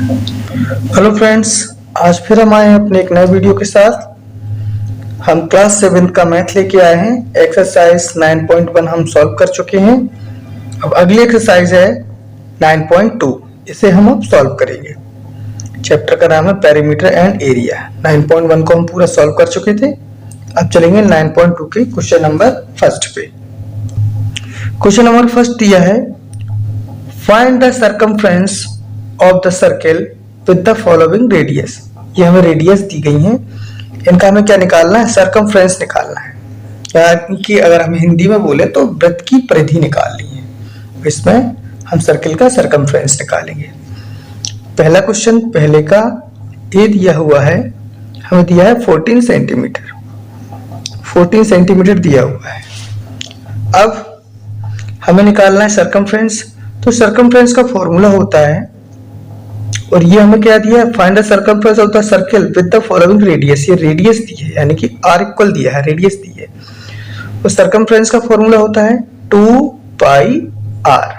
Hello friends, आज फिर हम आए हैं अपने एक नए वीडियो के साथ। हम क्लास 7 का मैथ लेके आए हैं। एक्सरसाइज 9.1 हम सॉल्व कर चुके हैं। अब अगली एक्सरसाइज है 9.2, इसे हम अब सॉल्व करेंगे। चैप्टर का नाम है पेरीमीटर एंड एरिया। 9.1 को हम पूरा सॉल्व कर चुके थे। अब चलेंगे 9.2 के क्वेश्चन नंबर फर्स्ट पे। क्वेश्चन नंबर फर्स्ट दिया है, find the circumference of the circle with the following radius. ये हमें रेडियस दी गई हैं, इनका हमें क्या निकालना है? सर्कमफ्रेंस निकालना है। यानी कि अगर हम हिंदी में बोले तो वृत्त की परिधि निकालनी है। इसमें हम सर्किल का सर्कमफ्रेंस निकालेंगे। पहला क्वेश्चन पहले का ए दिया हुआ है, हमें दिया है 14 सेंटीमीटर। 14 सेंटीमीटर दिया हुआ है। अब हमें निकालना है सर्कमफ्रेंस। तो सर्कमफ्रेंस का फॉर्मूला होता है, और ये हमें क्या दिया है? Find the circumference of the circle with the following radius. ये रेडियस दी है, यानी कि r इक्वल दिया है, रेडियस दी है। तो सर्कमफ्रेंस का फॉर्मूला होता है 2 पाई r।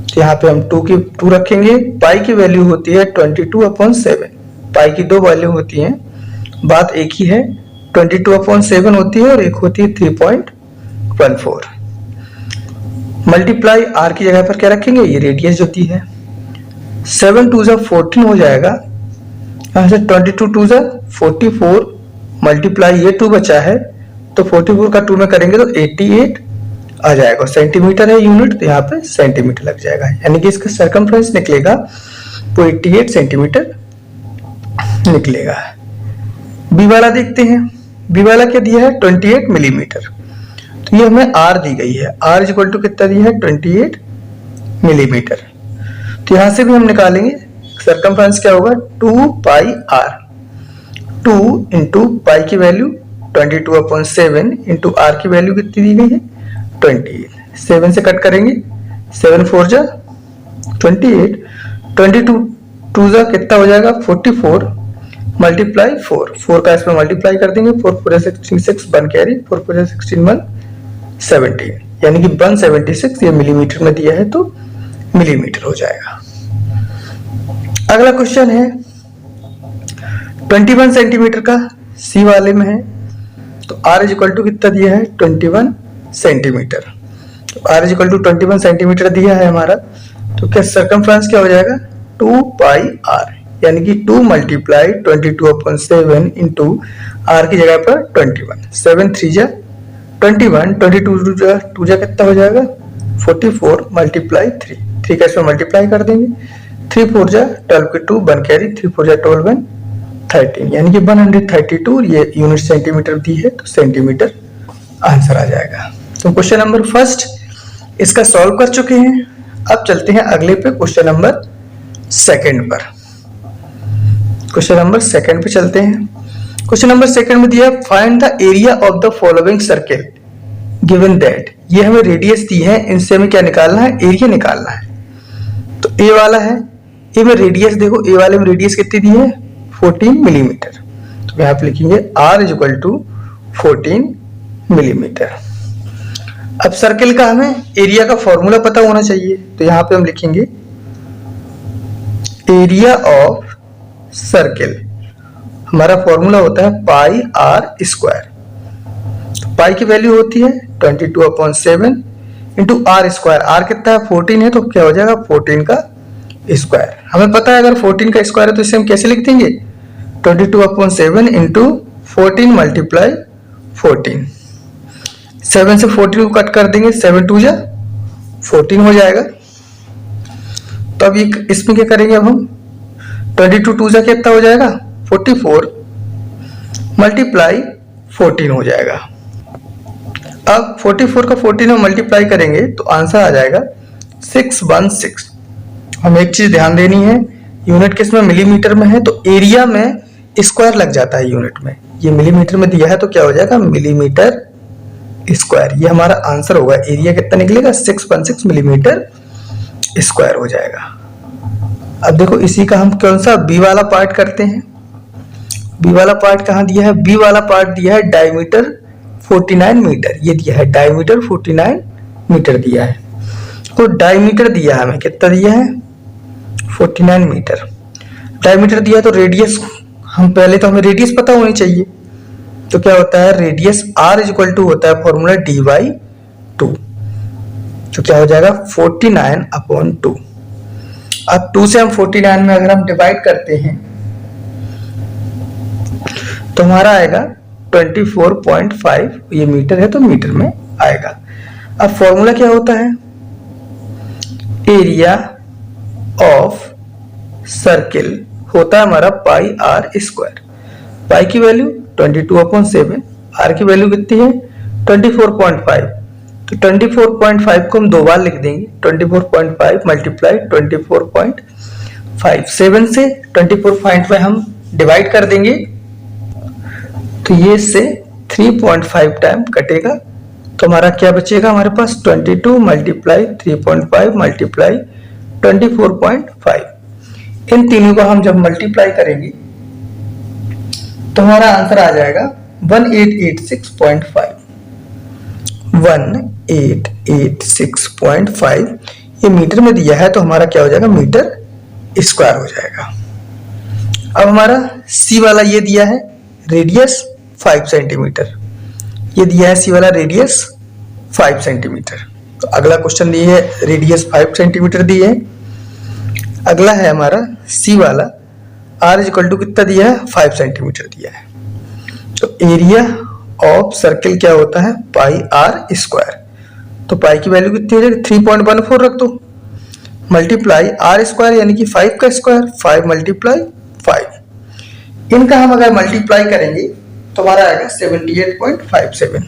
तो यहाँ पे हम 2 रखेंगे। पाई की वैल्यू होती है 22/7। पाई की दो वैल्यू होती हैं, बात एक ही है। 22/7 होती है और एक होती है 3.14। मल्टीप्लाई r की जगह पर क्या रखेंगे? ये रेडियस जो दी है। 7 2 14 हो जाएगा। यहाँ से 22 2 44, मल्टीप्लाई ये 2 बचा है, तो 44 का 2 में करेंगे तो 88 आ जाएगा। सेंटीमीटर है यूनिट, तो यहाँ पे सेंटीमीटर लग जाएगा, यानी कि इसका सर्कमफ्रेंस निकलेगा वो 88 सेंटीमीटर निकलेगा। बी वाला देखते हैं। बी वाला क्या दिया है? 28 मिलीमीटर। तो ये हमें आर दी गई है। आर इज इक्वल टू कितना दिया है? 28 मिलीमीटर। तो यहां से भी हम निकालेंगे सर्कमफ्रेंस क्या होगा? 2 पाई आर। 2 इंटू पाई की वैल्यू 22/7 इंटू आर की वैल्यू कितनी दी गई है? 28। 7 से कट करेंगे, 7 4 जा 28, 22 2 जा कितना हो जाएगा? 44, मल्टीप्लाई 4 का इसमें मल्टीप्लाई कर देंगे। 4 4 66, 1 कैरी, 4 4 16 1 17, यानी कि 176 ये मिलीमीटर में दिया है, तो मिलीमीटर हो जाएगा। अगला क्वेश्चन है 21 सेंटीमीटर का, सी वाले में है। तो r इज इक्वल टू कितना दिया है? 21 सेंटीमीटर। तो r is equal to 21 centimetre दिया है हमारा, तो क्या सर्कमफ्रेंस क्या हो जाएगा? 2 पाई r, यानी कि 2 मल्टीप्लाई 22/7 इंटू r की जगह पर 21। 7 3 जा 21, 22 2 जा कितना हो जाएगा? 44, मल्टीप्लाई 3 का इसमें मल्टीप्लाई कर देंगे। 3 4 जा 12 के 2, 1 कैरी, 3 4 जा 12 1 13, यानी कि 132 ये यूनिट सेंटीमीटर दी है, तो सेंटीमीटर आंसर आ जाएगा। तो क्वेश्चन नंबर फर्स्ट इसका सॉल्व कर चुके हैं। अब चलते हैं अगले पे, क्वेश्चन नंबर सेकंड पर। क्वेश्चन नंबर सेकंड पे चलते हैं। क्वेश्चन नंबर सेकंड में दिया है, find the area of the following circle given that. ये हमें रेडियस दी है, इनसे हमें क्या निकालना है? एरिया निकालना है। तो ए वाला है, ए में रेडियस देखो, ए वाले में रेडियस कितनी दी है? 14 मिलीमीटर। तो यहाँ पे लिखेंगे r is equal to 14 millimetre. अब सर्किल का हमें एरिया का फॉर्मूला पता होना चाहिए, तो यहाँ पे हम लिखेंगे एरिया ऑफ सर्किल। हमारा फॉर्मूला होता है पाई आर स्क्वायर। पाई की वैल्यू होती है 22/7 इंटू आर स्क्वायर। आर कितना है? 14 है, तो क्या हो जाएगा? 14 का स्क्वायर। हमें पता है अगर 14 का स्क्वायर है तो इसे हम कैसे लिख देंगे? 22/7 इंटू 14 मल्टीप्लाई 14। 7 से 14 को कट कर देंगे, 7 2 जा 14 हो जाएगा। तो अब ये इसमें क्या करेंगे? अब हम 22 2 जा कितना हो जाएगा? 44 मल्टीप्लाई 14 हो जाएगा। अब 44 का 14 में मल्टीप्लाई करेंगे तो आंसर आ जाएगा 616। हमें एक चीज ध्यान देनी है, यूनिट किसमें? मिलीमीटर में है, तो एरिया में स्क्वायर लग जाता है यूनिट में। ये मिलीमीटर में दिया है तो क्या हो जाएगा? Millimetre square. ये हमारा आंसर होगा। एरिया कितना निकलेगा? 616 मिलीमीटर स्क्वायर हो जाएगा। अब देखो इसी का हम कौन सा बी वाला पार्ट करते हैं। बी वाला पार्ट कहाँ दिया है? बी वाला पार्ट दिया है डायमीटर 49 मीटर। ये दिया है डायमीटर 49 मीटर दिया है। तो डायमीटर दिया है हमें, कितना दिया है? 49 मीटर। डायमीटर दिया तो रेडियस, हम पहले तो हमें रेडियस पता होनी चाहिए। तो क्या होता है, radius r is equal to होता है फॉर्मूला d/2। तो क्या हो जाएगा 49/2। अब 2 से हम 49 में अगर हम डिवाइड करते हैं तो हमारा आएगा 24.5। ये मीटर है तो मीटर में आएगा। अब फॉर्मूला क्या होता है, एरिया ऑफ सर्किल होता है हमारा पाई आर स्क्वायर। पाई की वैल्यू 22/7, आर की वैल्यू कितनी है 24.5। तो 24.5 को हम दो बार लिख देंगे, 24.5 मल्टीप्लाई 24.5। 7 से 24.5 हम डिवाइड कर देंगे तो ये इससे 3.5 टाइम कटेगा। तो हमारा क्या बचेगा, हमारे पास 22 मल्टीप्लाई 3.5 मल्टीप्लाई 24.5। इन तीनों को हम जब मल्टीप्लाई करेंगे तो हमारा आंसर आ जाएगा 1886.5। 1886.5 ये मीटर में दिया है तो हमारा क्या हो जाएगा, मीटर स्क्वायर हो जाएगा। अब हमारा सी वाला ये दिया है रेडियस 5 सेंटीमीटर, ये दिया है सी वाला रेडियस 5 सेंटीमीटर। तो अगला क्वेश्चन दिए है रेडियस 5 सेंटीमीटर दिए है। अगला है हमारा सी वाला, आर इज इक्वल टू कितना दिया है 5 सेंटीमीटर दिया है। तो एरिया ऑफ सर्किल क्या होता है, पाई आर स्क्वायर। तो पाई की वैल्यू कितनी हो जाएगी 3.14 रख दो, मल्टीप्लाई आर स्क्वायर यानी कि 5 का स्क्वायर, 5 मल्टीप्लाई 5। इनका हम अगर मल्टीप्लाई करेंगे तो हमारा आएगा 78.57।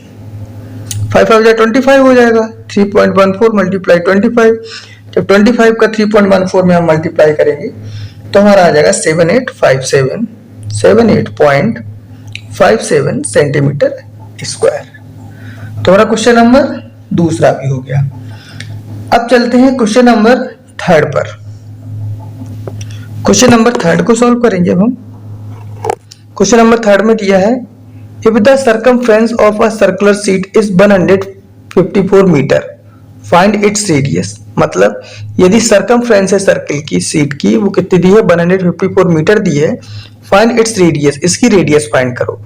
5 5 25 हो जाएगा, 3.14 मल्टीप्लाई 25। जब 25 का 3.14 में हम मल्टीप्लाई करेंगे तो हमारा आ जाएगा 78.57 सेंटीमीटर स्क्वायर। तो हमारा क्वेश्चन नंबर दूसरा भी हो गया। अब चलते हैं क्वेश्चन नंबर थर्ड पर। क्वेश्चन नंबर थर्ड को सॉल्व करेंगे अब हम। क्वेश्चन नंबर थर्ड में दिया है if the circumference of a circular sheet is 154 metre find its radius। मतलब यदि सर्कमफ्रेंस है सर्किल की शीट की वो कितनी दी है 154 मीटर दी है, फाइंड इट्स रेडियस, इसकी रेडियस फाइंड करो।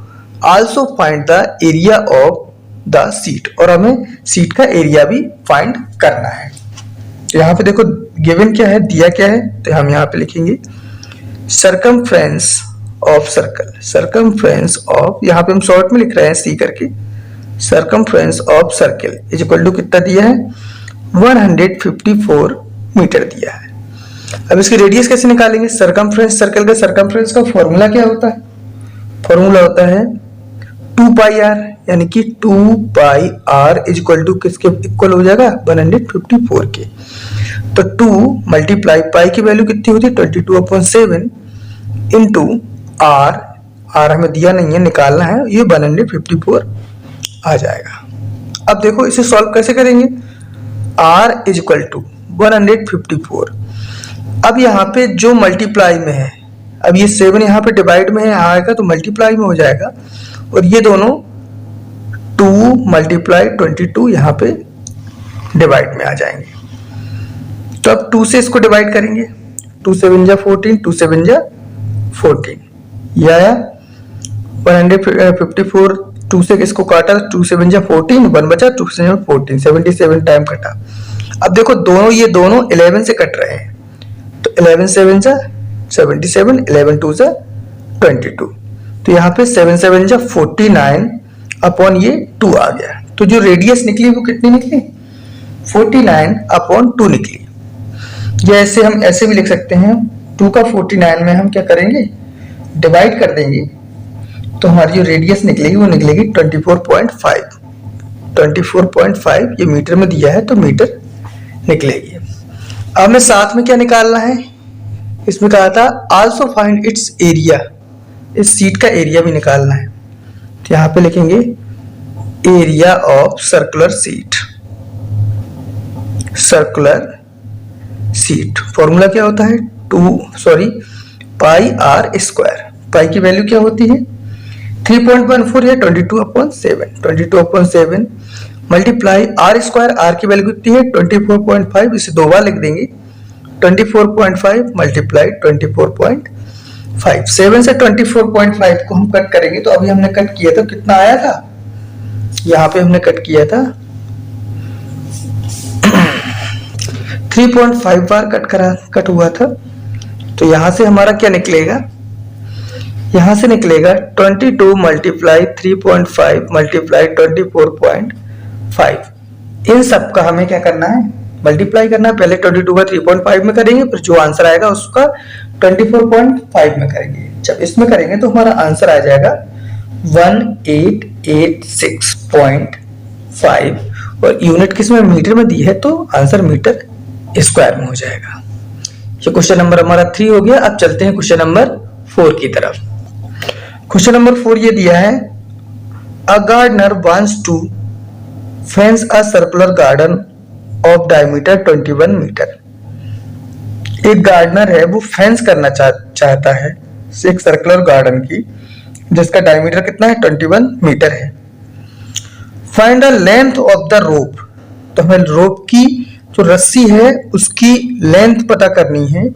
Also find the area of the sheet, और हमें शीट का एरिया भी फाइंड करना है। तो यहाँ पे देखो गिवन क्या है, दिया क्या है, तो हम यहाँ पे लिखेंगे circumference of circle. Circumference of, यहाँ पे हम शॉर्ट में लिख रहे हैं सी करके, circumference of circle is equal to कितना दिया है 154 मीटर दिया है। अब इसकी रेडियस कैसे निकालेंगे, सर्कमफ्रेंस सर्कल का सर्कमफ्रेंस का फॉर्मूला क्या होता है, फॉर्मूला होता है 2 पाई आर, यानी कि 2 पाई आर इज इक्वल टू किसके इक्वल हो जाएगा 154 के। तो 2 मल्टीप्लाई पाई की वैल्यू कितनी होती है 22/7 इंटू आर, आर हमें दिया नहीं है निकालना है, ये 154 आ जाएगा। अब देखो इसे सॉल्व कैसे करेंगे, r इज इक्वल टू 154। अब यहाँ पे जो मल्टीप्लाई में है, अब ये 7 यहाँ पे डिवाइड में है, आएगा तो मल्टीप्लाई में हो जाएगा, और ये दोनों 2 मल्टीप्लाई 22 यहाँ पे डिवाइड में आ जाएंगे। तो अब 2 से इसको डिवाइड करेंगे, 2 7 जा 14, 2 7 जा 14, ये आया 154। 2 से इसको काटा, 2 7 जा 14, 1 बचा, 2 से 14, 77 टाइम कटा। अब देखो दोनों ये दोनों 11 से कट रहे हैं, तो 11 7 जा 77, 11 2 जा 22, तो यहाँ पे 7 7 जा 49 अपॉन ये 2 आ गया। तो जो रेडियस निकली वो कितनी निकली 49/2 निकली। या ऐसे हम ऐसे भी लिख सकते हैं, 2 का 49 में हम क्या करेंगे डिवाइड कर देंगे, तो हमारी जो रेडियस निकलेगी वो निकलेगी 24.5। 24.5 ये मीटर में दिया है तो मीटर निकलेगी। अब हमें साथ में क्या निकालना है, इसमें कहा था आल्सो फाइंड इट्स एरिया, इस सीट का एरिया भी निकालना है। तो यहाँ पे लिखेंगे area of circular seat. Circular seat formula क्या होता है पाई आर स्क्वायर। पाई की वैल्यू क्या होती है 3.14 या 22/7। 22/7 मल्टीप्लाई आर स्क्वायर, आर की वैल्यू कितनी है 24.5, इसे दो बार लिख देंगे 24.5 मल्टीप्लाई 24.5। 7 से 24.5 को हम कट करेंगे तो अभी हमने कट किया था, कितना आया था, यहाँ पे हमने कट किया था 3.5 बार कट हुआ था। तो यहां से हमारा क्या निकलेगा, यहां से निकलेगा 22 मल्टीप्लाई 3.5 मल्टीप्लाई 24.5। इन सब का हमें क्या करना है, मल्टीप्लाई करना है। पहले 22 का 3.5 में करेंगे, फिर जो आंसर आएगा उसका 24.5 में करेंगे। जब इसमें करेंगे तो हमारा आंसर आ जाएगा 1886.5 और यूनिट किसमें, मीटर में दी है, तो आंसर मीटर स्क्वायर में हो जाएगा। ये क्वेश्चन नंबर हमारा 3 हो गया। अब चलते हैं क्वेश्चन नंबर 4 की तरफ। क्वेश्चन नंबर 4 ये दिया है, a gardener wants to fence a circular garden of diameter 21 metre. एक गार्डनर है, वो फेंस करना चाहता है एक सर्कुलर गार्डन की, जिसका डायमीटर कितना है, 21 मीटर है। Find the length of the rope. तो हमें रोप की जो रस्सी है उसकी लेंथ पता करनी है।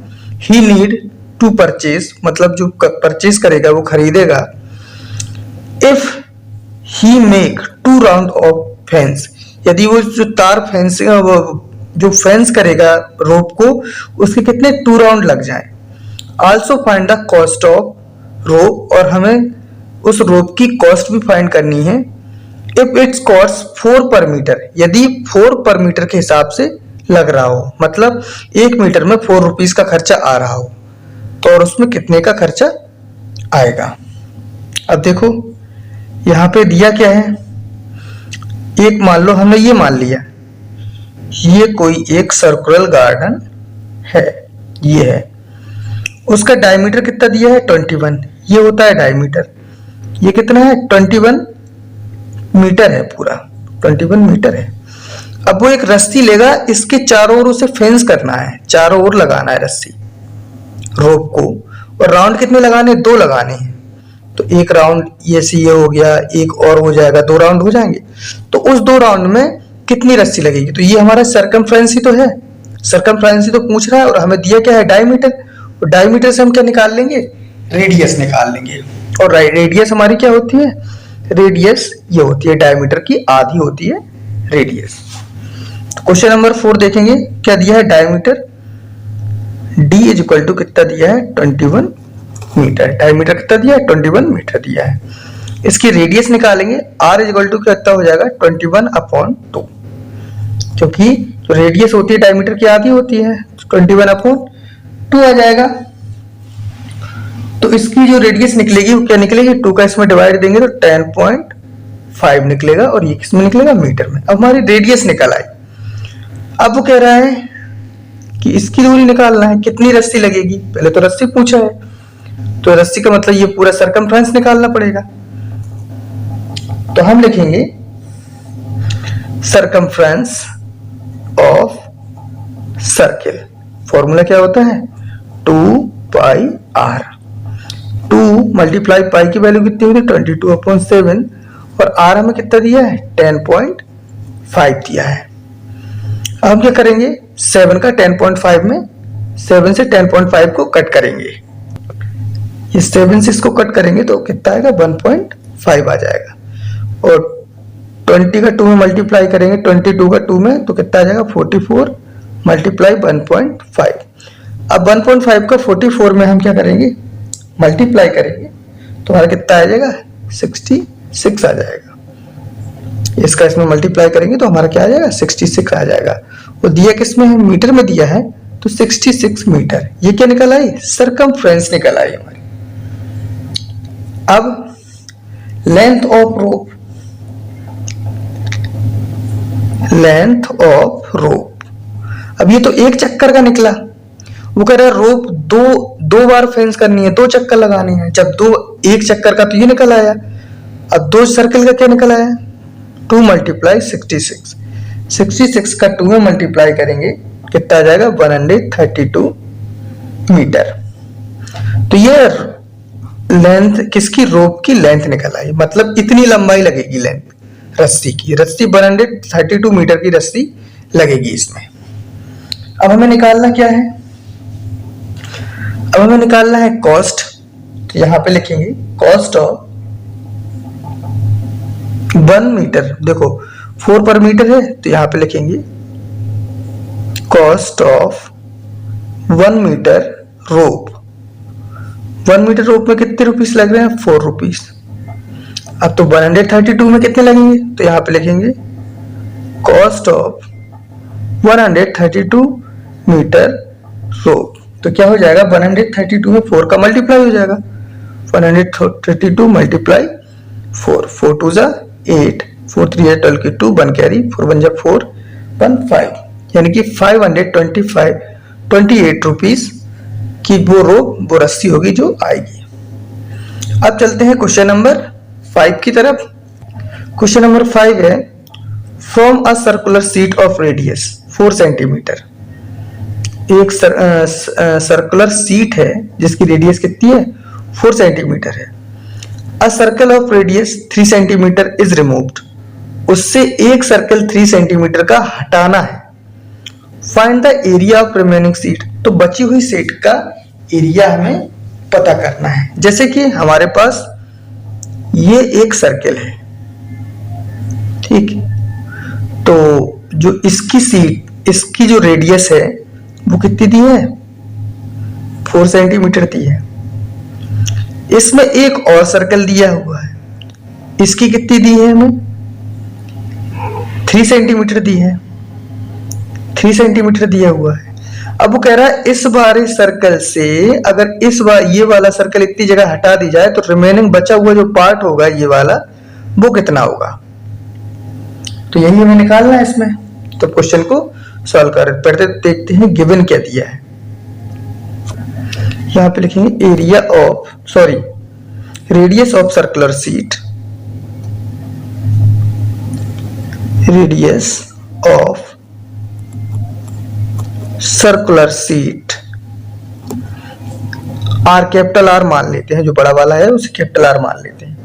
ही नीड टू परचेज, मतलब जो परचेज करेगा वो खरीदेगा। If he make 2 round of fence, यदि वो जो तार फेंस जो फेंस करेगा रोप को, उसके कितने 2 राउंड लग जाए। Also find the cost of rope, और हमें उस रोप की कॉस्ट भी फाइंड करनी है। इफ इट्स कॉस्ट 4 पर मीटर, यदि 4 पर मीटर के हिसाब से लग रहा हो, मतलब 1 मीटर में 4 रुपीज का खर्चा आ रहा हो, तो और उसमें कितने का खर्चा आएगा। अब देखो यहाँ पे दिया क्या है, एक मान लो हमने ये मान लिया, ये कोई एक सर्कुलर गार्डन है, ये है, उसका डायमीटर कितना दिया है, 21। ये होता है डायमीटर, ये कितना है, 21 मीटर है, पूरा 21 मीटर है। अब वो एक रस्सी लेगा, इसके चारों ओर उसे फेंस करना है, चारों ओर लगाना है रस्सी रोप को, और राउंड कितने लगाने, 2 लगाने हैं। तो एक राउंड ये सी ये हो गया, एक और हो जाएगा, 2 राउंड हो जाएंगे। तो उस 2 राउंड में कितनी रस्सी लगेगी, तो ये हमारा सर्कमफ्रेंस ही तो है, सर्कमफ्रेंस ही तो पूछ रहा है, और हमें दिया क्या है, डायमीटर। और डायमीटर से हम क्या निकाल लेंगे, रेडियस निकाल लेंगे। और रेडियस हमारी क्या होती है, रेडियस ये होती है डायमीटर की आधी होती है रेडियस। क्वेश्चन नंबर 4 देखेंगे, क्या दिया है, diameter d is equal to कितना दिया है, 21 मीटर। डायमीटर कितना दिया है, 21 मीटर दिया है। इसकी रेडियस निकालेंगे, r इज इक्वल टू कितना हो जाएगा, 21/2, क्योंकि जो रेडियस होती है डायमीटर की आधी होती है, 21/2 आ जाएगा। तो इसकी जो रेडियस निकलेगी वो क्या निकलेगी, 2 का इसमें डिवाइड देंगे तो 10.5 निकलेगा, और ये किसमें निकलेगा, मीटर में। अब हमारी रेडियस निकल आई। अब वो कह रहा है कि इसकी दूरी निकालना है, कितनी रस्सी लगेगी, पहले तो रस्सी पूछा है, तो रस्सी का मतलब ये पूरा सर्कमफ्रेंस निकालना पड़ेगा। तो हम लिखेंगे सर्कमफ्रेंस ऑफ सर्किल, फॉर्मूला क्या होता है, 2πr। 2 मल्टीप्लाई पाई की वैल्यू कितनी होती है, 22/7, और r हमें कितना दिया है, 10.5 दिया है। अब हम क्या करेंगे, 7 का 10.5 में 7 से 10.5 को कट करेंगे, ये 7 से इसको कट करेंगे तो कितना आएगा, 1.5 आ जाएगा। और 20 का 2 में मल्टीप्लाई करेंगे, 22 का 2 में, तो कितना आ जाएगा, 44 मल्टीप्लाई 1.5। अब 1.5 का 44 में हम क्या करेंगे, मल्टीप्लाई करेंगे, तो हमारा कितना आ जाएगा, 66 आ जाएगा। इसका इसमें मल्टीप्लाई करेंगे तो हमारा क्या आ जाएगा, 66 आ जाएगा। वो दिया किसमें है, मीटर में दिया है, तो 66 मीटर। ये क्या निकल आई, सर्कमफ्रेंस निकल आई हमारी। अब length of rope, length of rope, अब ये तो एक चक्कर का निकला, वो कह रहा है रोप दो बार फेंस करनी है, 2 चक्कर लगाने हैं। जब एक चक्कर का तो ये निकल आया, अब 2 सर्कल का क्या निकल आया, 2 मल्टीप्लाई 66। 66 का 2 में मल्टीप्लाई करेंगे, कितना आ जाएगा, 132 मीटर। तो ये लेंथ किसकी, रोप की लेंथ निकल आई, मतलब इतनी लंबाई लगेगी लेंथ रस्सी की। रस्सी 132 मीटर की रस्सी लगेगी इसमें। अब हमें निकालना क्या है, अब हमें निकालना है कॉस्ट, तो यहां पे लिखेंगे कॉस्ट ऑफ 1 मीटर। देखो 4 पर मीटर है, तो यहां पे लिखेंगे cost of 1 metre rope. 1 metre rope में कितने रुपीस लग रहे हैं? 4 रुपीस। अब तो 132 में कितने लगेंगे? तो यहां पे लिखेंगे कॉस्ट ऑफ 132 मीटर रोप। तो क्या हो जाएगा? 132 में 4 का मल्टीप्लाई हो जाएगा। 132 मल्टीप्लाई 4, 4 2 जा 8, 4 3 जा 12 की 2, 1 कैरी, 4 1 जा 4, 1 5, यानी कि 528 रुपीस की वो रस्सी होगी जो आएगी। अब चलते हैं क्वेश्चन नंबर 5 की तरफ। क्वेश्चन नंबर 5 है from a circular sheet of radius 4 centimetre. एक सर्कुलर शीट है जिसकी रेडियस कितनी है? 4 सेंटीमीटर है। A circle of radius 3 centimetre is removed. उससे एक सर्कल 3 सेंटीमीटर का हटाना है। Find the area of remaining sheet. तो बची हुई शीट का एरिया हमें पता करना है। जैसे कि हमारे पास ये एक सर्कल है, ठीक, तो जो इसकी शीट, इसकी जो रेडियस है वो कितनी दी है? 4 सेंटीमीटर दी है। इसमें एक और सर्कल दिया हुआ है, इसकी कितनी दी है हमें? 3 सेंटीमीटर दी है। 3 सेंटीमीटर दिया हुआ है। अब वो कह रहा है इस बार इस सर्कल से अगर इस बार ये वाला सर्कल इतनी जगह हटा दी जाए तो रिमेनिंग बचा हुआ जो पार्ट होगा ये वाला, वो कितना होगा? तो यही हमें निकालना है इसमें। तो क्वेश्चन को सॉल्व कर पढ़ते देखते हैं गिवन क्या दिया है। यहां पे लिखेंगे area of radius of circular sheet, radius of circular sheet, are capital R मान लेते हैं, जो बड़ा वाला है उसे कैपिटल आर मान लेते हैं।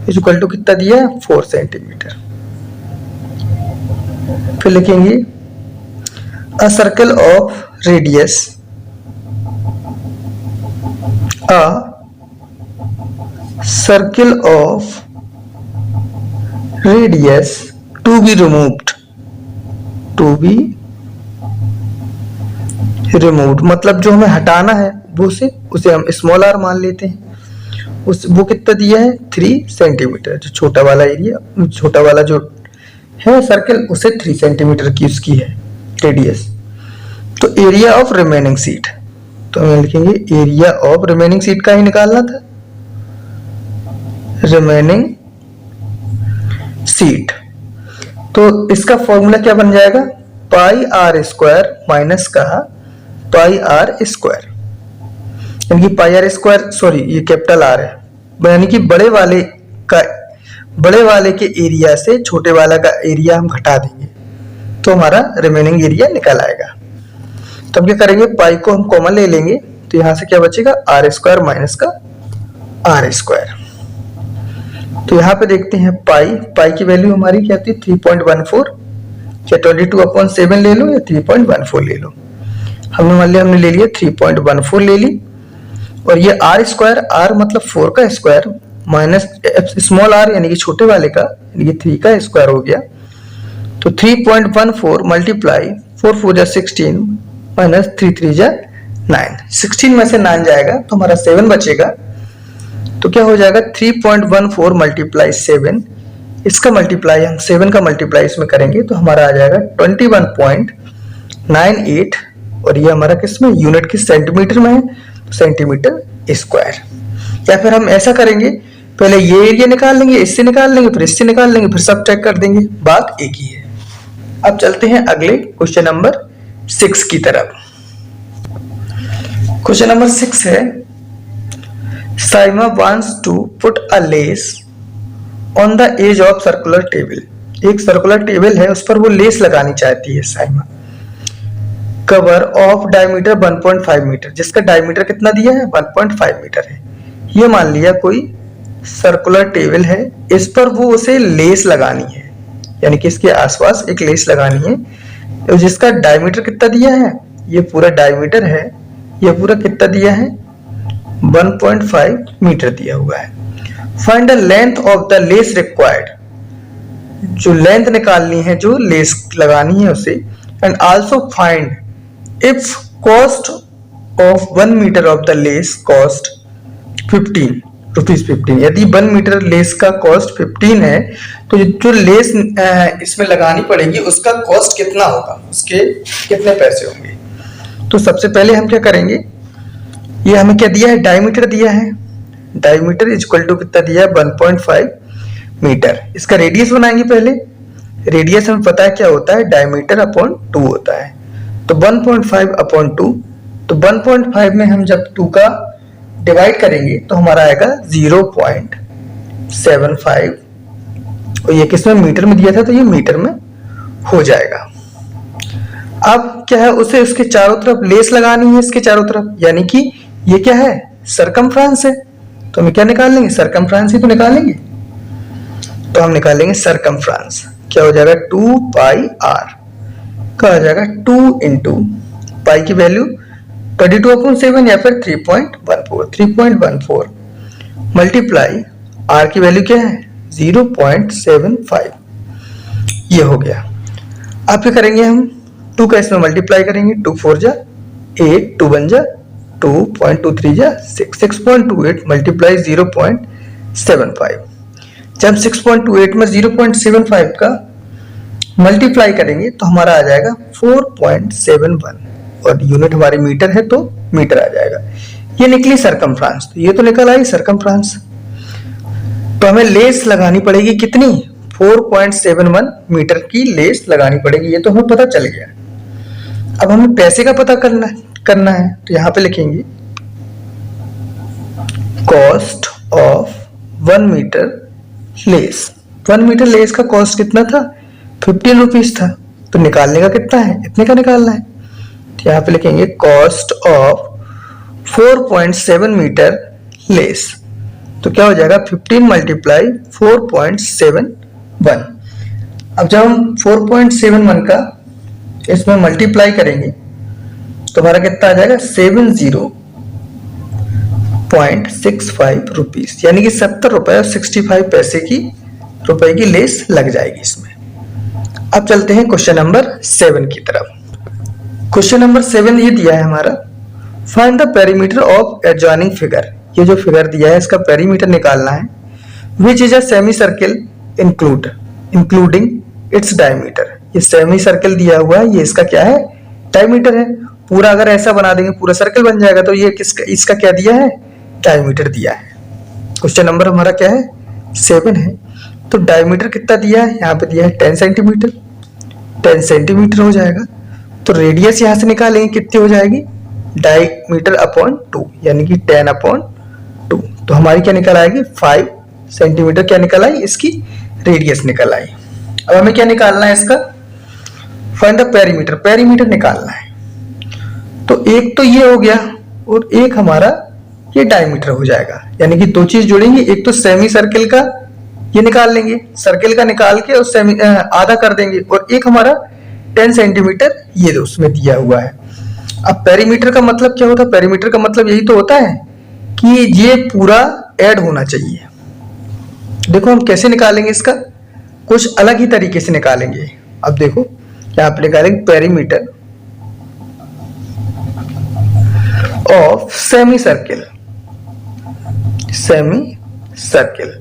इक्वल टू कितना दिया है? 4 सेंटीमीटर। फिर लिखेंगे a circle of radius, a circle of radius to be removed, मतलब जो हमें हटाना है वो उसे हम स्मॉल आर मान लेते हैं। वो कितना दिया है? 3 सेंटीमीटर। जो छोटा वाला एरिया, छोटा वाला जो है सर्कल, उसे 3 सेंटीमीटर की उसकी है रेडियस। तो एरिया ऑफ रिमेनिंग शीट, तो हम लिखेंगे एरिया ऑफ रिमेनिंग शीट का ही निकालना था, रिमेनिंग शीट। तो इसका फॉर्मूला क्या बन जाएगा? पाई आर स्क्वायर माइनस का पाई आर स्क्वायर, यानी कि पाई आर स्क्वायर, सॉरी ये कैपिटल आर है, यानी कि बड़े वाले के एरिया से छोटे वाला का एरिया हम घटा देंगे तो हमारा रिमेनिंग एरिया निकल आएगा। तो हम क्या करेंगे? पाई को हम कॉमन ले लेंगे, तो यहां से क्या बचेगा? आर स्क्वायर माइनस का आर स्क्वायर। तो यहाँ पे देखते हैं पाई की वैल्यू हमारी क्या थी? 3.14। क्या 22/7 ले लो या 3.14 ले लो? हमने ले लिया 3.14 ले ली। और ये आर स्क्वायर, आर मतलब 4 का स्क्वायर माइनस स्मॉल आर यानी कि छोटे वाले का, यानी कि 3 का स्क्वायर हो गया। तो 3.14 मल्टीप्लाई 4 4 जा 16 माइनस 3 3 जा 9, 16 में से 9 जाएगा तो हमारा 7 बचेगा। तो क्या हो जाएगा? 3.14 मल्टीप्लाई 7, इसका मल्टीप्लाई हम 7 का मल्टीप्लाई इसमें करेंगे तो हमारा आ जाएगा 21.98। और ये हमारा किस में? यूनिट की सेंटीमीटर में है, सेंटीमीटर स्क्वायर। या फिर हम ऐसा करेंगे, पहले ये एरिया निकाल लेंगे, इससे निकाल लेंगे, फिर इससे निकाल लेंगे, फिर सब चेक कर देंगे, बात एक ही है। अब चलते हैं अगले क्वेश्चन नंबर 6 की तरफ। क्वेश्चन नंबर 6 है Saima wants to put a lace on the edge of circular table. एक सर्कुलर टेबल है, उस पर वो लेस लगानी चाहती है Saima. Cover of diameter 1.5 metre, जिसका डायमीटर कितना दिया है? 1.5 मीटर है। ये मान लिया कोई सर्कुलर टेबल है, इस पर वो उसे लेस लगानी है, यानी कि इसके आसपास एक लेस लगानी है, जिसका डायमीटर कितना दिया है? ये पूरा डायमीटर है ये पूरा कितना दिया है, 1.5 मीटर दिया हुआ है। Find the length of the lace required, जो लेंथ निकालनी है, जो लेस लगानी है उसे। And also find if cost of 1 metre of the lace cost 15 rupees 15। यदि 1 मीटर लेस का कॉस्ट 15 है तो जो लेस इसमें लगानी पड़ेगी उसका कॉस्ट कितना होगा, उसके कितने पैसे होंगे। तो सबसे पहले हम क्या करेंगे, ये हमें क्या दिया है, डायमीटर दिया है। डायमीटर इज इक्वल टू कितना दिया है, 1.5 मीटर। इसका रेडियस बनाएंगे पहले। रेडियस हमें पता है क्या होता है, डायमीटर अपॉन 2 होता है। तो 1.5 अपॉन 2, तो 1.5 में हम जब 2 का डिवाइड करेंगे तो हमारा आएगा 0.75, और ये किसमें, मीटर में दिया था तो ये मीटर में हो जाएगा। अब क्या है, उसे उसके चारों तरफ लेस लगानी है, इसके चारों तरफ, यानी कि ये क्या है, सरकमफ्रेंस है। तो हम क्या निकाल लेंगे, सरकमफ्रेंस ही तो निकालेंगे। तो हम निकालेंगे सरकमफ्रेंस, क्या हो जाएगा 2 पाई आर का हो जाएगा 2 इंटू पाई की वैल्यू 22/7 या फिर 3.14 मल्टीप्लाई आर की वैल्यू क्या है 0.75, ये हो गया। अब क्या करेंगे, हम 2 का इसमें मल्टीप्लाई करेंगे, 2 4 जा 8, 2 1 जा 2.23 जा 6, 6.28 मल्टीप्लाई 0.75। जब 6.28 में 0.75 का मल्टीप्लाई करेंगे तो हमारा आ जाएगा 4.71, और यूनिट हमारी मीटर है तो मीटर आ जाएगा। ये निकली सरकमफ्रेंस, तो ये तो निकल आई सरकमफ्रेंस। तो हमें लेस लगानी पड़ेगी कितनी, 4.71 मीटर की लेस लगानी पड़ेगी, ये तो हमें पता चल गया। अब हमें पैसे का पता करना है, तो यहां पे लिखेंगे cost of 1 metre lace. 1 metre lace का कॉस्ट कितना था, 15 रुपीज था। तो निकालने का कितना है, इतने का निकालना है। तो यहाँ पे लिखेंगे कॉस्ट ऑफ 4.7 मीटर लेस, तो क्या हो जाएगा 15 मल्टीप्लाई 4.71। अब जब हम 4.71 का इसमें मल्टीप्लाई करेंगे तो हमारा कितना आ जाएगा 70.65 रुपीज, यानी कि 70 रुपए और 65 पैसे की रुपए की लेस लग जाएगी इसमें। अब चलते हैं क्वेश्चन नंबर 7 की तरफ। क्वेश्चन नंबर 7 ये दिया है हमारा, find the perimeter of adjoining figure. ये जो फिगर दिया है इसका पेरीमीटर निकालना है। Which is a semi circle including its diameter. ये सेमी सर्किल दिया हुआ है, ये इसका क्या है, डायमीटर है। पूरा अगर ऐसा बना देंगे पूरा सर्कल बन जाएगा, तो ये किसका, इसका क्या दिया है, डायमीटर दिया है। क्वेश्चन नंबर हमारा क्या है 7 है। तो डायमीटर कितना दिया है, यहाँ पे दिया है 10 सेंटीमीटर, 10 सेंटीमीटर हो जाएगा। तो रेडियस यहाँ से निकालेंगे, कितनी हो जाएगी, डायमीटर अपॉन 2, यानी कि 10/2। तो हमारी क्या निकल आएगी 5 सेंटीमीटर, क्या निकल आई, इसकी रेडियस निकल आई। अब हमें क्या निकालना है इसका, फाइंड द पेरीमीटर, पेरीमीटर निकालना है। तो एक तो ये हो गया और एक हमारा ये डायमीटर हो जाएगा, यानी कि 2 चीज जुड़ेंगी। एक तो सेमी सर्किल का ये निकाल लेंगे, सर्किल का निकाल के और सेमी आधा कर देंगे, और एक हमारा 10 सेंटीमीटर ये उसमें दिया हुआ है। अब पेरीमीटर का मतलब क्या होता है, पेरीमीटर का मतलब यही तो होता है कि ये पूरा ऐड होना चाहिए। देखो हम कैसे निकालेंगे इसका, कुछ अलग ही तरीके से निकालेंगे। अब देखो यहाँ पे निकालेंगे perimeter of semi circle, semi circle.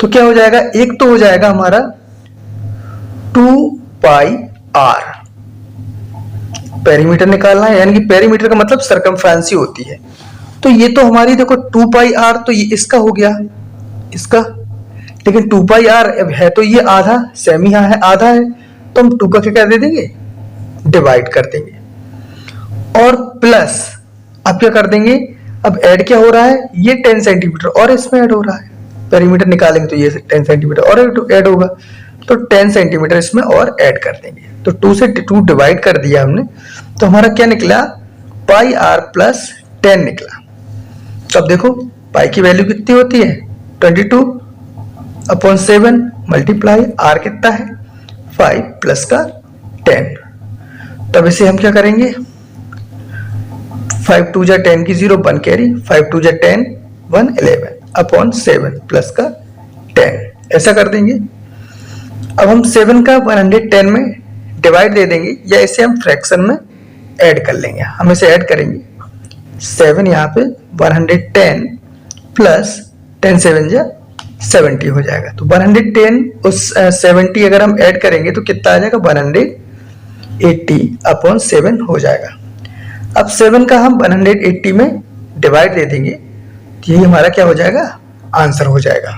तो क्या हो जाएगा, एक तो हो जाएगा हमारा 2 पाई आर, पेरीमीटर निकालना है, यानी कि पेरीमीटर का मतलब सरकमफ्रेंस ही होती है। तो ये तो हमारी देखो 2 पाई आर, तो ये इसका हो गया, इसका, लेकिन 2 पाई आर है तो ये आधा, सेमी यहाँ है आधा है, तो हम 2 का क्या कर देंगे, डिवाइड कर देंगे, और प्लस अब क्या कर देंगे, अब ऐड क्या हो रहा है, ये 10 सेंटीमीटर और इसमें ऐड हो रहा है। पेरीमीटर निकालेंगे तो ये 10 सेंटीमीटर और ऐड होगा, तो 10 सेंटीमीटर इसमें और ऐड कर देंगे। तो 2 से 2 डिवाइड कर दिया हमने, तो हमारा क्या निकला, पाई आर प्लस 10 निकला। तो अब देखो पाई की वैल्यू कितनी होती है 22/7 मल्टीप्लाई आर कितना है 5 प्लस का 10। तब इसे हम क्या करेंगे 5 2 जा 10 की 0 1 कैरी, 5 2 जा 10 1 11 अपॉन 7 प्लस का 10 ऐसा कर देंगे। अब हम 7 का 110 में डिवाइड दे देंगे या इसे हम फ्रैक्शन में ऐड कर लेंगे। हम इसे ऐड करेंगे 7 यहाँ पे 110 प्लस 10 7 जा 70 हो जाएगा। तो 110 उस 70 अगर हम ऐड करेंगे तो कितना आ जाएगा 180 अपॉन 7 हो जाएगा। अब 7 का हम 180 में डिवाइड दे देंगे तो यही हमारा क्या हो जाएगा आंसर हो जाएगा।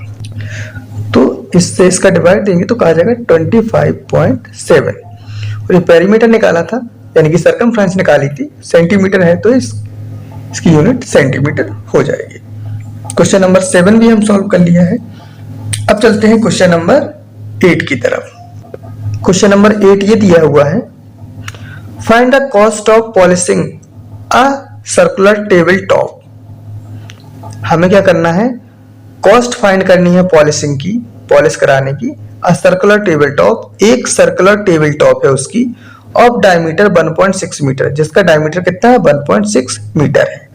तो इससे इसका डिवाइड देंगे तो कहा जाएगा 25.7 और ये पेरीमीटर निकाला था यानी कि सर्कमफ्रेंस निकाली थी, सेंटीमीटर है तो इसकी यूनिट सेंटीमीटर हो जाएगी। क्वेश्चन नंबर 7 भी हम सॉल्व कर लिया है। अब चलते हैं क्वेश्चन नंबर 8 की तरफ। क्वेश्चन नंबर 8 ये दिया हुआ है, find the cost of polishing a circular table top. हमें क्या करना है, कॉस्ट फाइंड करनी है पॉलिशिंग की, पॉलिश कराने की। अ सर्कुलर टेबल टॉप, एक सर्कुलर टेबल टॉप है उसकी, ऑफ डायमीटर 1.6 मीटर, जिसका डायमीटर कितना है 1.6 मीटर है।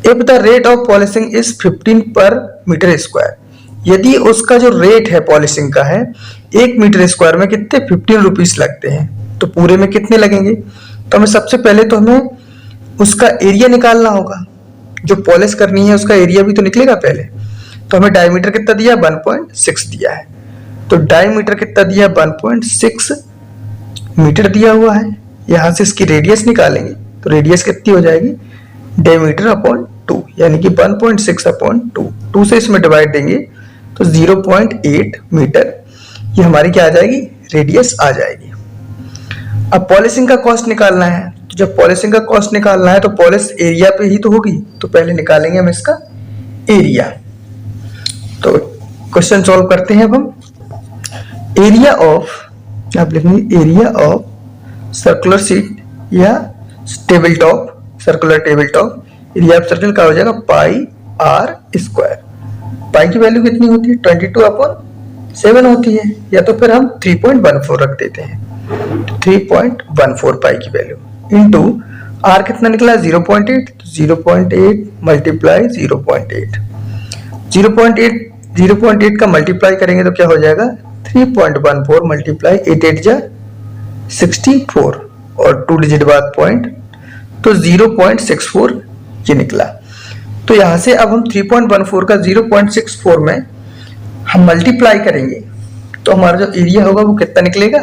If the rate of polishing is 15 per metre square, यदि उसका जो रेट है पॉलिशिंग का है 1 मीटर स्क्वायर में कितने 15 रुपीस लगते हैं, तो पूरे में कितने लगेंगे। तो हमें सबसे पहले तो हमें उसका एरिया निकालना होगा, जो पॉलिश करनी है उसका एरिया भी तो निकलेगा पहले। तो हमें डायमीटर कितना दिया 1.6 दिया है, तो डायमीटर कितना दिया 1.6 मीटर दिया हुआ है। यहां से इसकी रेडियस निकालेंगे तो रेडियस कितनी हो जाएगी डायमीटर अपॉन 2 यानी कि 1.6 अपॉन 2 से इसमें डिवाइड देंगे तो 0.8 मीटर ये हमारी क्या आ जाएगी रेडियस आ जाएगी। अब पॉलिशिंग का कॉस्ट निकालना है, तो जब पॉलिशिंग का कॉस्ट निकालना है तो पॉलिश एरिया पे ही तो होगी, तो पहले निकालेंगे हम इसका एरिया। तो क्वेश्चन सॉल्व करते हैं अब हम। एरिया ऑफ, आप लिखेंगे एरिया ऑफ सर्कुलर सीट या table top, circular table top, area of circle का हो जाएगा पाई आर स्क्वायर। पाई की वैल्यू कितनी होती है 22/7 होती है, या तो फिर हम 3.14 रख देते हैं, 3.14 पाई की वैल्यू इनटू आर कितना निकला 0.8, तो 0.8 मल्टीप्लाई 0.8, 0.8 का मल्टीप्लाई करेंगे तो क्या हो जाएगा 3.14 मल्टीप्लाई 8 जा 64 और 2 डिजिट बाद पॉइंट, तो 0.64 ये निकला। तो यहां से अब हम 3.14 का 0.64 में हम मल्टीप्लाई करेंगे तो हमारा जो एरिया होगा वो कितना निकलेगा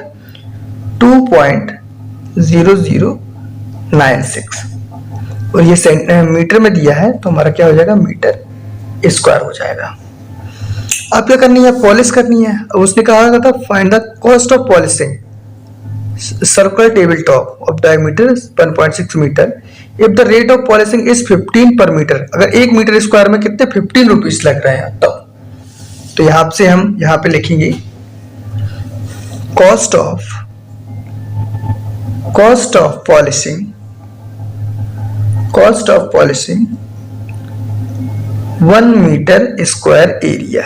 2.0096 और ये मीटर में दिया है तो हमारा क्या हो जाएगा मीटर स्क्वायर हो जाएगा। आप क्या करनी है पॉलिश करनी है। अब उसने कहा था find the cost of polishing circular table top of diameter 1.6 metre if the rate of polishing is 15 per metre. अगर 1 मीटर स्क्वायर में कितने 15 रुपीस लग रहे हैं तो यहां से हम यहां पे लिखेंगे cost of polishing 1 metre square area,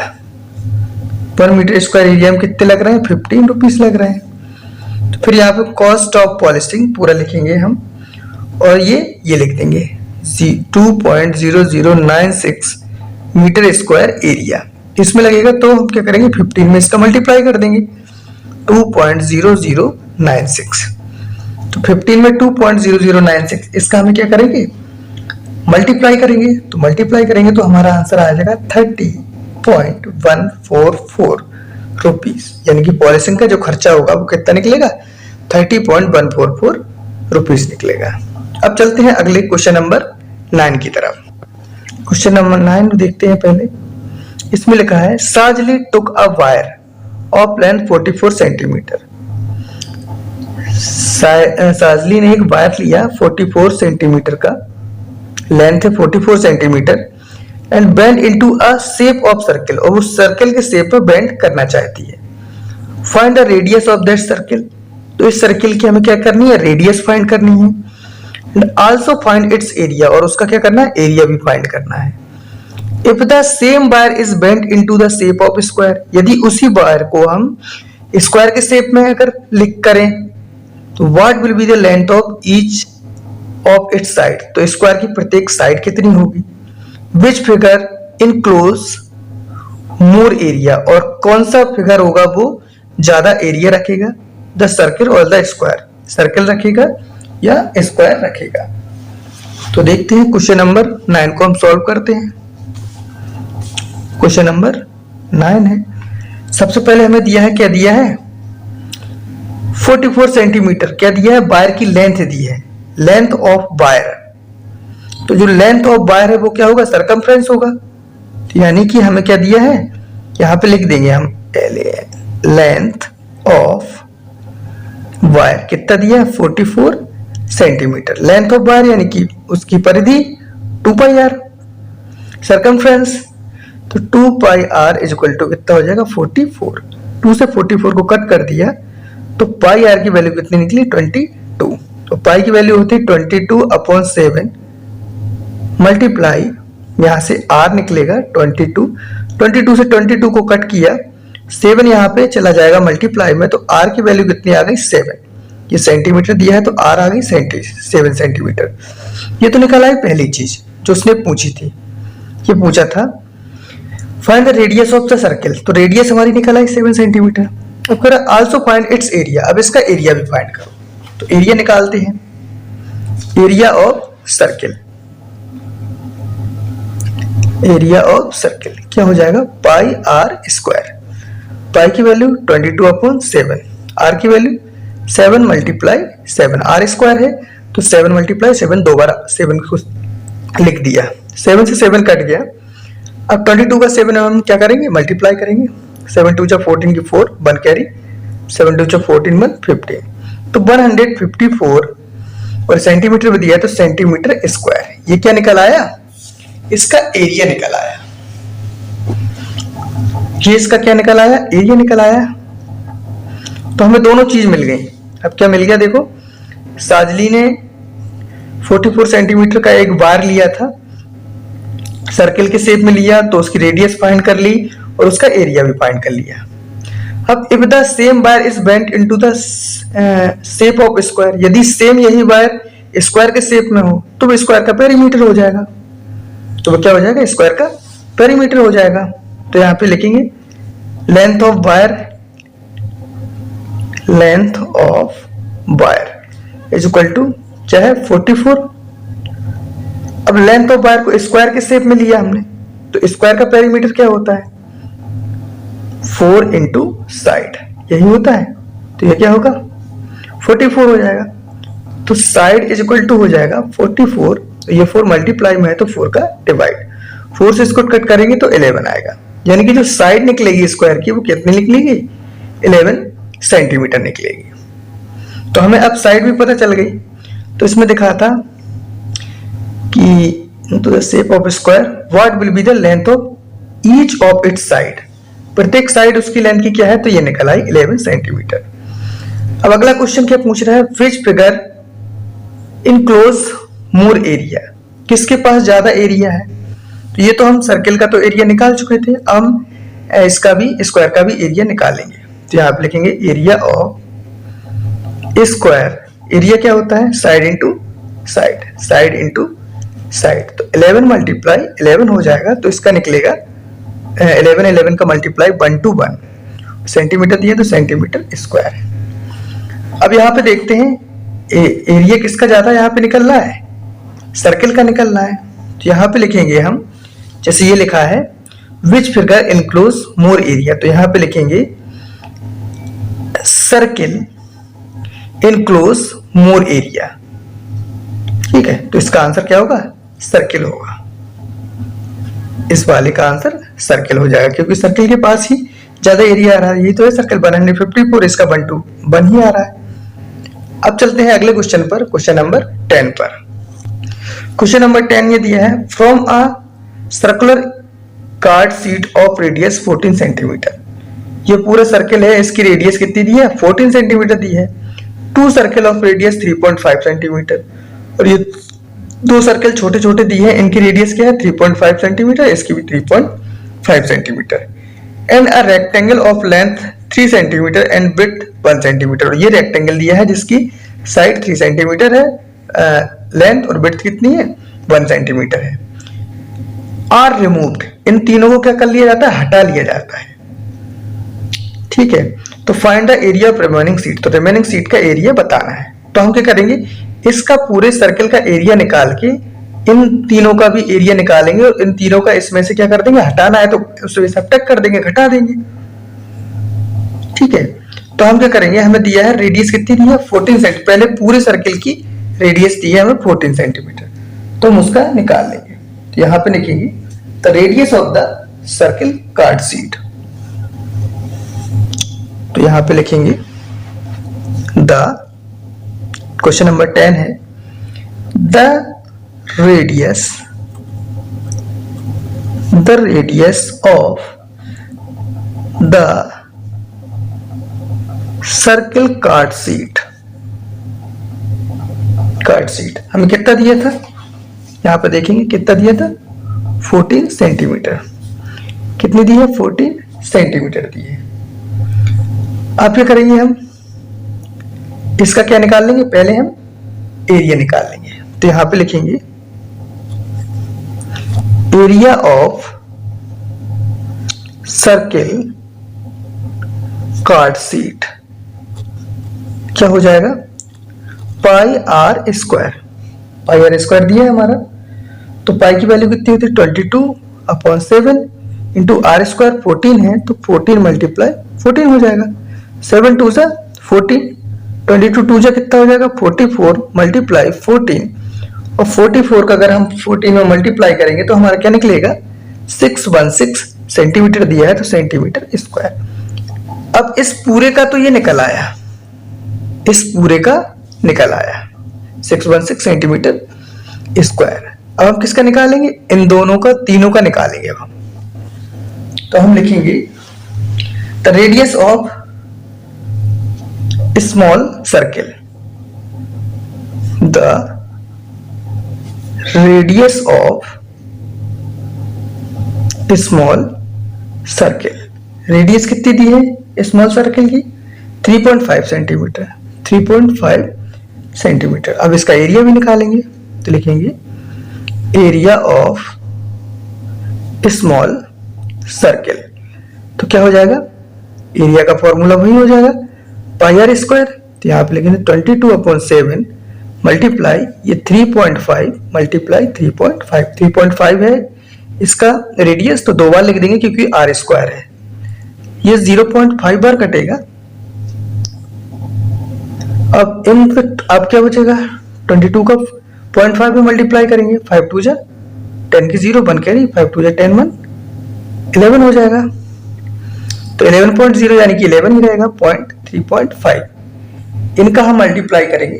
1 metre square area में कितने लग रहे हैं 15 रुपीस लग रहे हैं। तो फिर यहाँ पे कॉस्ट ऑफ पॉलिशिंग पूरा लिखेंगे हम और ये लिख देंगे 2.0096 मीटर स्क्वायर एरिया इसमें लगेगा, तो हम क्या करेंगे 15 में इसका मल्टीप्लाई कर देंगे 2.0096। तो 15 में 2.0096 इसका हमें क्या करेंगे मल्टीप्लाई करेंगे, तो मल्टीप्लाई करेंगे तो हमारा आंसर आ जाएगा 30.144 रुपीस, यानी कि पॉलिशिंग का जो खर्चा होगा वो कितना निकलेगा 30.144 रुपीस निकलेगा। अब चलते हैं अगले क्वेश्चन नंबर 9 की तरफ। क्वेश्चन नंबर 9 देखते हैं पहले। इसमें लिखा है Sajli took a wire of length 44 centimetre. Sajli ने एक वायर लिया 44 सेंटीमीटर का, लेंथ है 44 centimetre and bend into a shape of circle, और उस सर्कल के शेप में बेंड करना चाहती है। Find the radius of that circle, तो इस सर्कल की हमें क्या करनी है रेडियस फाइंड करनी है and also find its area, और उसका क्या करना है एरिया भी फाइंड करना है। If the same wire is bend into the shape of square, यदि उसी वायर को हम स्क्वायर के शेप में अगर लिख करें तो what will be the length of each of its side, तो स्क्वायर की प्रत्येक साइड कितनी होगी। Which figure enclose more area, और कौन सा फिगर होगा वो ज्यादा एरिया रखेगा, द सर्किल और द स्क्वायर, सर्किल रखेगा या स्क्वायर रखेगा। तो देखते हैं क्वेश्चन नंबर 9 को हम सॉल्व करते हैं। क्वेश्चन नंबर 9 है। सबसे पहले हमें दिया है, क्या दिया है, 44 सेंटीमीटर क्या दिया है, वायर की लेंथ दी है, लेंथ ऑफ वायर। तो जो लेंथ ऑफ वायर है वो क्या होगा, सरकमफ्रेंस होगा। तो यानी कि हमें क्या दिया है, यहां पे लिख देंगे हम लेंथ ऑफ वायर कितना दिया है, 44 सेंटीमीटर। लेंथ ऑफ वायर यानी कि उसकी परिधि 2 पाई आर, सरकमफ्रेंस तो 2 पाई आर इज इक्वल टू कितना हो जाएगा, 44। 2 से 44 को कट कर दिया तो पाई आर की वैल्यू कितनी निकली, 22। तो पाई की वैल्यू होती है 22/7 मल्टीप्लाई, यहां से आर निकलेगा 22। 22 से 22 को कट किया, 7 यहाँ पे चला जाएगा मल्टीप्लाई में, तो आर की वैल्यू कितनी आ गई, 7। ये सेंटीमीटर दिया है तो आर आ गई 7 सेंटीमीटर। ये तो निकला है पहली चीज जो उसने पूछी थी। ये पूछा था find the radius of the circle, तो रेडियस हमारी निकला है 7 सेंटीमीटर। अब कह रहा आल्सो फाइंड इट्स एरिया, अब इसका एरिया भी फाइंड करो। तो एरिया निकालते हैं, area of circle, area of circle क्या हो जाएगा, पाई आर स्क्वायर। पाई की वैल्यू 22/7, आर की वैल्यू 7 मल्टीप्लाई 7, आर स्क्वायर है तो 7 मल्टीप्लाई 7, दोबारा 7 को लिख दिया, 7 से 7 कट गया। अब 22 का 7 हम क्या करेंगे, मल्टीप्लाई करेंगे, 7 2 14 की 4, 1 कैरी, 7 2 14 1 15, तो 154 और सेंटीमीटर में दिया है तो सेंटीमीटर स्क्वायर। ये क्या निकल आया, इसका एरिया निकल आया। ये इसका क्या निकल आया, एरिया निकल आया। तो हमें दोनों चीज मिल गई। अब क्या मिल गया, देखो साजली ने 44 सेंटीमीटर का एक बार लिया था, सर्किल के शेप में लिया, तो उसकी रेडियस फाइंड कर ली और उसका एरिया भी फाइंड कर लिया। अब if the same wire is bent into the shape of square, यदि सेम यही वायर स्क्वायर के शेप में हो तो वो स्क्वायर का पेरीमीटर हो जाएगा। तो वो क्या हो जाएगा, स्क्वायर का पेरीमीटर हो जाएगा। तो यहां पे लिखेंगे length of wire, length of wire is equal to क्या है, 44। अब लेंथ ऑफ वायर को स्क्वायर के शेप में लिया हमने, तो स्क्वायर का पेरीमीटर क्या होता है, 4 इंटू साइड, यही होता है। तो ये क्या होगा, 44 हो जाएगा। तो साइड इज इक्वल टू हो जाएगा 44, तो ये 4 मल्टीप्लाई में है तो 4 का डिवाइड, 4 से इसको कट करेंगे तो 11 आएगा। यानी कि जो साइड निकलेगी स्क्वायर की वो कितनी निकलेगी, 11 सेंटीमीटर निकलेगी। तो हमें अब साइड भी पता चल गई। तो इसमें दिखा था कि to the shape of square what will be the length of each of its side, प्रत्येक साइड उसकी लेंथ की क्या है, तो ये निकल आई 11 सेंटीमीटर। अब अगला क्वेश्चन क्या पूछ रहा है, which figure enclose more area, किसके पास ज्यादा एरिया है। तो ये तो हम सर्किल का तो एरिया निकाल चुके थे, हम इसका भी स्क्वायर का भी एरिया निकालेंगे। तो यहाँ पे लिखेंगे एरिया ऑफ स्क्वायर, एरिया क्या होता है, side into side, side into side. तो 11 मल्टीप्लाई 11 हो जाएगा, तो इसका निकलेगा 11 का मल्टीप्लाई 1 to 1, सेंटीमीटर दिया तो सेंटीमीटर स्क्वायर। अब यहाँ पे देखते हैं एरिया किसका ज्यादा यहाँ पे निकल रहा है, सर्किल का निकल रहा है। तो यहाँ पे लिखेंगे हम, जैसे ये लिखा है which figure enclose more area, तो यहाँ पे लिखेंगे सर्किल इनक्लोज मोर एरिया। ठीक है, तो इसका आंसर क्या होगा, सर्किल होगा। इस वाले का आंसर सर्किल हो जाएगा, क्योंकि सर्किल के पास ही ज्यादा एरिया आ रहा है। ये तो है सर्किल 154, इसका 1 ही आ रहा है। अब चलते हैं अगले क्वेश्चन पर, क्वेश्चन नंबर 10 पर। क्वेश्चन नंबर 10 ये दिया है, from a circular card sheet of radius 14 centimetre. ये पूरा सर्किल है, इसकी रेडियस कितनी दी है, 14 सेंटीमीटर दी है। 2 सर्किल ऑफ रेडियस 3.5 सेंटीमीटर, और ये 2 सर्किल छोटे छोटे दी है, इनकी रेडियस क्या है 3.5 सेंटीमीटर, इसकी भी 3.5 centimetre. And a rectangle of length 3 centimetre and width 1 centimetre. ये रेक्टेंगल दिया है जिसकी साइड 3 सेंटीमीटर है, लेंथ और विड्थ कितनी है 1 सेंटीमीटर है। आर रिमूव्ड, इन तीनों को क्या कर लिया जाता है, हटा लिया जाता है। ठीक है, तो find the area of remaining seat, तो रिमेनिंग सीट का एरिया बताना है। तो हम क्या करेंगे, इसका पूरे सर्कल का एरिया निकाल के इन तीनों का भी एरिया निकालेंगे और इन तीनों का इसमें से क्या कर देंगे, हटाना है तो उससे सब्ट्रैक्ट कर देंगे, घटा देंगे। ठीक है, तो हम क्या करेंगे, हमें दिया है रेडियस कितनी दी है 14 सेंटीमीटर, पहले पूरे सर्कल की रेडियस दी है हमें 14 सेंटीमीटर, तो हम उसका निकाल लेंगे। तो यहां पे लिखेंगे the radius of the circle card sheet, तो यहां पे लिखेंगे द, क्वेश्चन नंबर 10 है, the radius of the circle card sheet हमें कितना दिया था, यहां पे देखेंगे कितना दिया था 14 सेंटीमीटर, कितनी दी है 14 सेंटीमीटर दी है। अब क्या करेंगे, हम इसका क्या निकाल लेंगे, पहले हम एरिया निकाल लेंगे। तो यहां पे लिखेंगे area of circle card sheet क्या हो जाएगा, पाई आर स्क्वायर दिया है हमारा, तो पाई की वैल्यू कितनी होती है 22/7 इंटू आर स्क्वायर 14 है, तो 14 मल्टीप्लाई 14 हो जाएगा, 7 2 सा 14, 22 2 जा कितना हो जाएगा 44 मल्टीप्लाई 14, और 44 का अगर हम 14 में मल्टीप्लाई करेंगे तो हमारा क्या निकलेगा 616 सेंटीमीटर दिया है, तो सेंटीमीटर स्क्वायर। अब इस पूरे का तो ये निकल आया, इस पूरे का निकल आया 616 सेंटीमीटर स्क्वायर। अब हम किसका निकालेंगे, इन दोनों का, तीनों का निकालेंगे अब हम। तो हम लिखेंगे the radius of small circle, the radius of small circle, radius कितनी दी है स्मॉल सर्किल की 3.5 सेंटीमीटर, 3.5 सेंटीमीटर। अब इसका एरिया भी निकालेंगे, तो लिखेंगे एरिया ऑफ स्मॉल सर्किल, तो क्या हो जाएगा, एरिया का फॉर्मूला वही हो जाएगा पाई आर स्क्वायर, तो यहाँ पे लिखेंगे 22/7 मल्टीप्लाई ये 3.5 मल्टीप्लाई 3.5 है इसका रेडियस, तो 2 बार लिख देंगे क्योंकि आर स्क्वायर है, ये 0.5 बार कटेगा। अब अब क्या बचेगा 22 का 0.5 में मल्टीप्लाई करेंगे, 5 2 जा 10 की 0 1 कैरी, 5 2 जा 10 1 11 हो जाएगा, तो 11.0 यानी कि 11 ही रहेगा 3.5, इनका हम मल्टीप्लाई करेंगे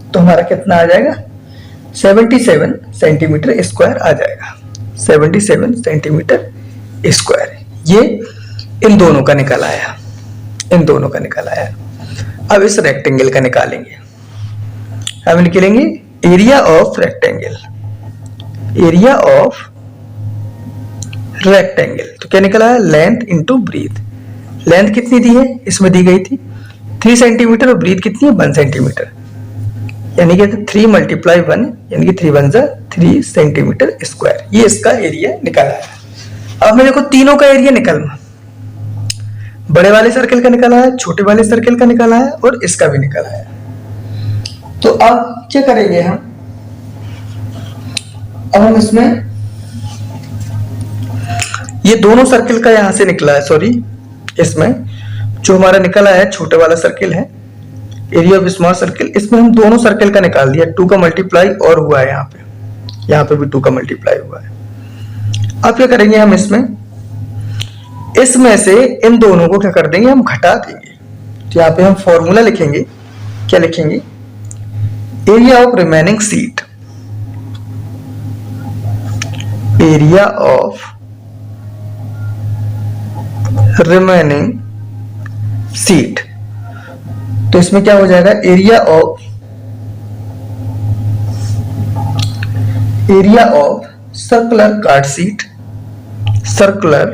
तो हमारा कितना आ जाएगा 77 सेंटीमीटर स्क्वायर आ जाएगा, 77 सेंटीमीटर स्क्वायर। ये इन दोनों का निकल आया, इन दोनों का निकल आया। अब इस रेक्टेंगल का निकालेंगे, हम निकालेंगे area of rectangle, area of rectangle, तो क्या निकला है लेंथ इंटू ब्रीथ, लेंथ कितनी दी है इसमें दी गई थी 3 सेंटीमीटर और ब्रीथ कितनी है 1 सेंटीमीटर, यानी कि 3 मल्टीप्लाई 1 यानी कि 3 1 जा 3 सेंटीमीटर स्क्वायर, ये इसका एरिया निकाला है। अब मैं देखो तीनों का एरिया निकालना, बड़े वाले सर्कल का निकाला है, छोटे वाले सर्कल का निकाला है और इसका भी निकाला है। तो अब क्या करेंगे हम, अब हम इसमें ये दोनों सर्कल का यहां से निकला है, सॉरी इसमें जो हमारा निकला है छोटे वाला सर्कल है एरिया ऑफ स्मॉल सर्कल, इसमें हम दोनों सर्कल का निकाल दिया, 2 का मल्टीप्लाई और हुआ है यहाँ पे भी 2 का मल्टीप्लाई हुआ है। अब क्या करेंगे हम इसमें से इन दोनों को क्या कर देंगे हम घटा देंगे, तो यहाँ पे हम फॉर्मूला लिखेंगे, क्या लिखेंगे area of remaining seat, area of remaining seat, तो इसमें क्या हो जाएगा area of circular card seat, circular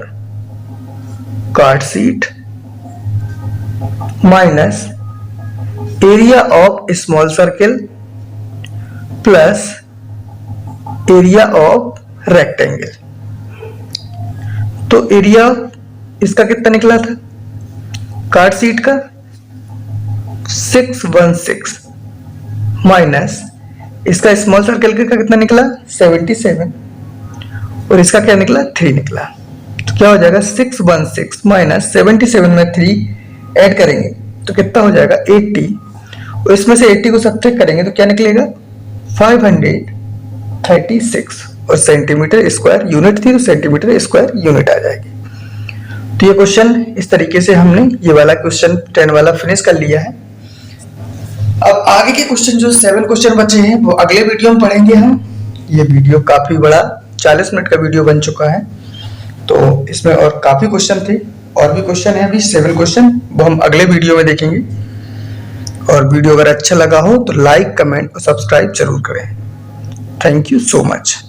card seat minus area of small circle plus area of rectangle. तो एरिया इसका कितना निकला था कार्ड शीट का 616 माइनस इसका स्मॉल सर्कल का कितना निकला 77 और इसका क्या निकला 3 निकला। तो क्या हो जाएगा 616 माइनस 77 में 3 ऐड करेंगे तो कितना हो जाएगा 80 और इसमें से 80 को सब्ट्रैक्ट करेंगे तो क्या निकलेगा 536 और सेंटीमीटर स्क्वायर यूनिट थी तो सेंटीमीटर स्क्वायर यूनिट आ जाएगी। तो ये क्वेश्चन इस तरीके से हमने ये वाला क्वेश्चन 10 वाला फिनिश कर लिया है। अब आगे के क्वेश्चन जो 7 क्वेश्चन बचे हैं वो अगले वीडियो में पढ़ेंगे हम। ये वीडियो काफी बड़ा 40 मिनट का वीडियो बन चुका है तो इसमें और काफी क्वेश्चन थे और भी क्वेश्चन है अभी 7 क्वेश्चन वो हम अगले वीडियो में देखेंगे। और वीडियो अगर अच्छा लगा हो तो लाइक कमेंट और सब्सक्राइब जरूर करें। Thank you so much.